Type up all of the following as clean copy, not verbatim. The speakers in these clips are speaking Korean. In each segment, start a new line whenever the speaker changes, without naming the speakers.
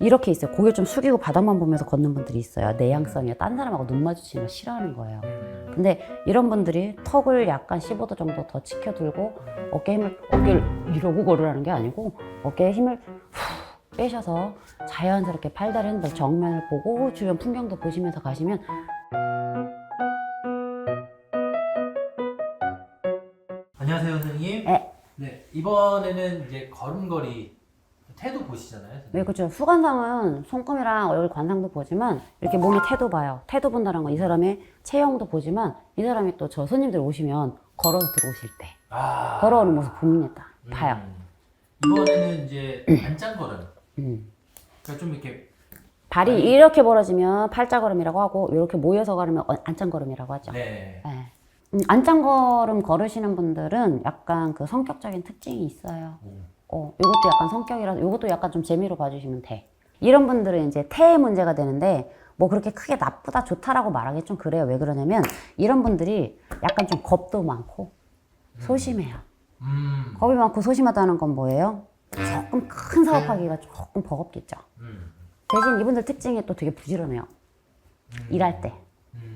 이렇게 있어요. 고개를 좀 숙이고 바닥만 보면서 걷는 분들이 있어요. 내향성이에요. 딴 사람하고 눈 마주치는 거 싫어하는 거예요. 근데 이런 분들이 턱을 약간 15도 정도 더 치켜들고 어깨를 이러고 걸으라는 게 아니고 어깨에 힘을 후 빼셔서 자연스럽게 팔다리 흔들 정면을 보고 주변 풍경도 보시면서 가시면
안녕하세요, 선생님.
네.
네, 이번에는 이제 걸음걸이 태도 보시잖아요. 선생님.
네, 그렇죠. 수관상은 손금이랑 얼굴 관상도 보지만 이렇게 몸의 태도 봐요. 태도 본다는 건 이 사람의 체형도 보지만 이 사람이 또 저 손님들 오시면 걸어서 들어오실 때 걸어오는 모습 봅니다. 봐요.
이번에는 이제 안짱걸음. 그러니까 좀 이렇게
발이 이렇게 벌어지면 팔자걸음이라고 하고 이렇게 모여서 걸으면 안짱걸음이라고 하죠.
네.
네. 안짱걸음 걸으시는 분들은 약간 그 성격적인 특징이 있어요. 이것도 약간 성격이라서 이것도 약간 좀 재미로 봐주시면 돼. 이런 분들은 이제 태의 문제가 되는데 뭐 그렇게 크게 나쁘다 좋다라고 말하기 좀 그래요. 왜 그러냐면 이런 분들이 약간 좀 겁도 많고 소심해요. 겁이 많고 소심하다는 건 뭐예요? 조금 큰 사업하기가 조금 버겁겠죠. 대신 이분들 특징이 또 되게 부지런해요. 일할 때.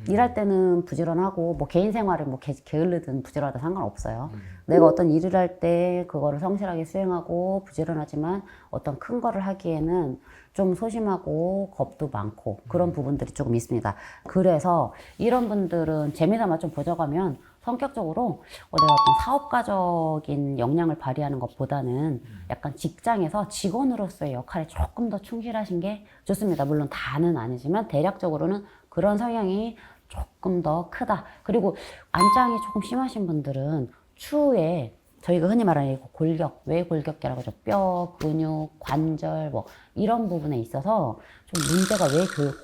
일할 때는 부지런하고 뭐 개인 생활을 뭐 게을르든 부지런하든 상관없어요. 내가 어떤 일을 할 때 그거를 성실하게 수행하고 부지런하지만 어떤 큰 거를 하기에는 좀 소심하고 겁도 많고 그런 부분들이 조금 있습니다. 그래서 이런 분들은 재미삼아 좀 보자고 하면 성격적으로 내가 어떤 사업가적인 역량을 발휘하는 것보다는 약간 직장에서 직원으로서의 역할에 조금 더 충실하신 게 좋습니다. 물론 다는 아니지만 대략적으로는 그런 성향이 조금 더 크다. 그리고 안짱이 조금 심하신 분들은 추후에 저희가 흔히 말하는 골격, 외골격계라고 하죠. 뼈, 근육, 관절 뭐 이런 부분에 있어서 좀 문제가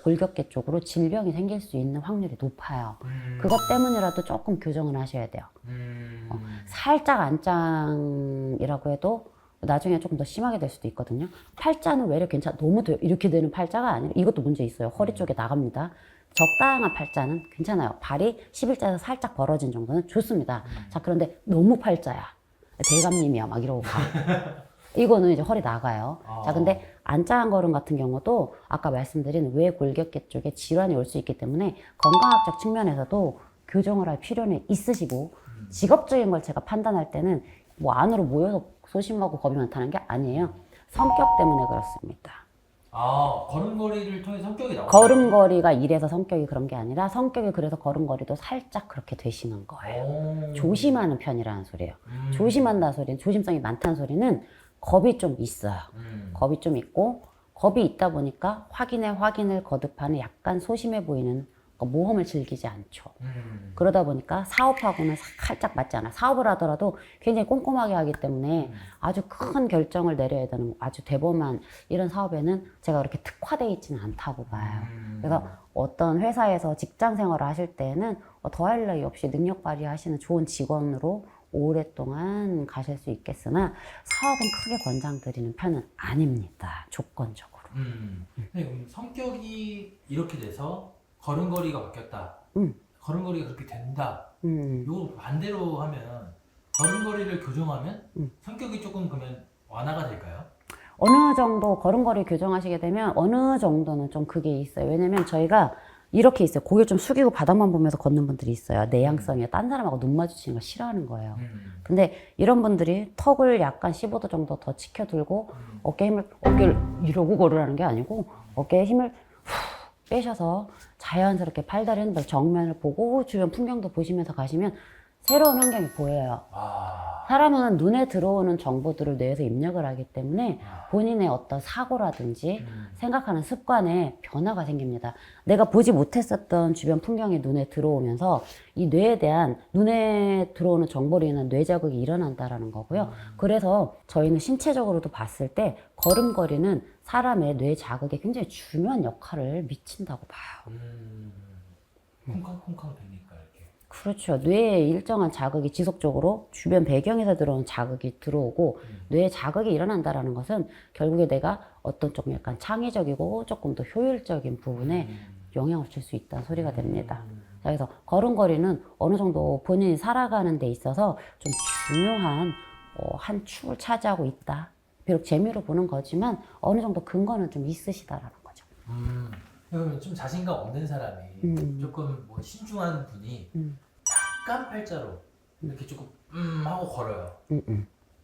골격계 쪽으로 질병이 생길 수 있는 확률이 높아요. 그것 때문이라도 조금 교정을 하셔야 돼요. 살짝 안짱이라고 해도 나중에 조금 더 심하게 될 수도 있거든요. 팔자는 외려 괜찮아. 너무 이렇게 되는 팔자가 아니라 이것도 문제 있어요. 허리 쪽에 나갑니다. 적당한 팔자는 괜찮아요. 발이 11자에서 살짝 벌어진 정도는 좋습니다. 자, 그런데 너무 팔자야. 대감님이야. 막 이러고 가. 이거는 이제 허리 나가요. 자, 근데 안짱한 걸음 같은 경우도 아까 말씀드린 외골격계 쪽에 질환이 올 수 있기 때문에 건강학적 측면에서도 교정을 할 필요는 있으시고 직업적인 걸 제가 판단할 때는 뭐 안으로 모여서 소심하고 겁이 많다는 게 아니에요. 성격 때문에 그렇습니다.
걸음걸이를 통해 성격이 나와요.
걸음걸이가 이래서 성격이 그런 게 아니라 성격이 그래서 걸음걸이도 살짝 그렇게 되시는 거예요. 조심하는 편이라는 소리예요. 조심한다는 소리는 조심성이 많다는 소리는 겁이 좀 있어요. 겁이 좀 있고 겁이 있다 보니까 확인을 거듭하는 약간 소심해 보이는 모험을 즐기지 않죠. 그러다 보니까 사업하고는 살짝 맞지 않아. 사업을 하더라도 굉장히 꼼꼼하게 하기 때문에 아주 큰 결정을 내려야 되는 아주 대범한 이런 사업에는 제가 그렇게 특화되어 있지는 않다고 봐요. 그래서 어떤 회사에서 직장 생활을 하실 때는 더할 나위 없이 능력 발휘하시는 좋은 직원으로 오랫동안 가실 수 있겠으나 사업은 크게 권장드리는 편은 아닙니다. 조건적으로.
네, 그럼 성격이 이렇게 돼서 걸음걸이가 바뀌었다. 걸음걸이가 그렇게 된다. 이거 반대로 하면 걸음걸이를 교정하면 성격이 조금 그러면 완화가 될까요?
어느 정도 걸음걸이 교정하시게 되면 어느 정도는 좀 그게 있어요. 왜냐면 저희가 이렇게 있어요. 고개를 좀 숙이고 바닥만 보면서 걷는 분들이 있어요. 내향성이에요. 딴 사람하고 눈 마주치는 거 싫어하는 거예요. 근데 이런 분들이 턱을 약간 15도 정도 더 치켜들고 어깨를 이러고 걸으라는 게 아니고 어깨에 힘을 후 빼셔서 자연스럽게 팔다리 흔들 정면을 보고 주변 풍경도 보시면서 가시면 새로운 환경이 보여요. 사람은 눈에 들어오는 정보들을 뇌에서 입력을 하기 때문에 본인의 어떤 사고라든지 생각하는 습관에 변화가 생깁니다. 내가 보지 못했었던 주변 풍경이 눈에 들어오면서 이 뇌에 대한 눈에 들어오는 정보로 인한 뇌 자극이 일어난다라는 거고요. 그래서 저희는 신체적으로도 봤을 때 걸음걸이는 사람의 뇌 자극에 굉장히 중요한 역할을 미친다고 봐요.
콩캉콩캉 되니까 이렇게.
그렇죠. 뇌에 일정한 자극이 지속적으로 주변 배경에서 들어오는 자극이 들어오고 뇌에 자극이 일어난다라는 것은 결국에 내가 어떤 조금 약간 창의적이고 조금 더 효율적인 부분에 영향을 줄 수 있다는 소리가 됩니다. 그래서 걸음걸이는 어느 정도 본인이 살아가는 데 있어서 좀 중요한 한 축을 차지하고 있다. 비록 재미로 보는 거지만 어느 정도 근거는 좀 있으시다라는 거죠.
그러면 좀 자신감 없는 사람이 조금 뭐 신중한 분이 약간 팔자로 이렇게 조금 하고 걸어요.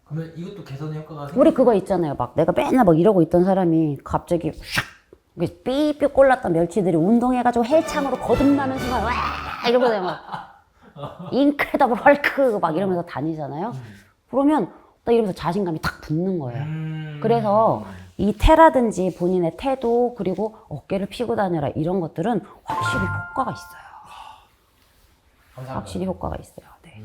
그러면 이것도 개선의 효과가
우리 그거 있잖아요. 막 내가 맨날 막 이러고 있던 사람이 갑자기 샥 삐삐 꼴랐던 멸치들이 운동해가지고 헬창으로 거듭나는 순간 와 이러고 막 인크레더블 헐크 막 이러면서 다니잖아요. 그러면 딱 이러면서 자신감이 탁 붙는 거예요. 그래서 이 태라든지 본인의 태도 그리고 어깨를 피고 다녀라 이런 것들은 확실히 효과가 있어요.
감사합니다.
확실히 효과가 있어요. 네.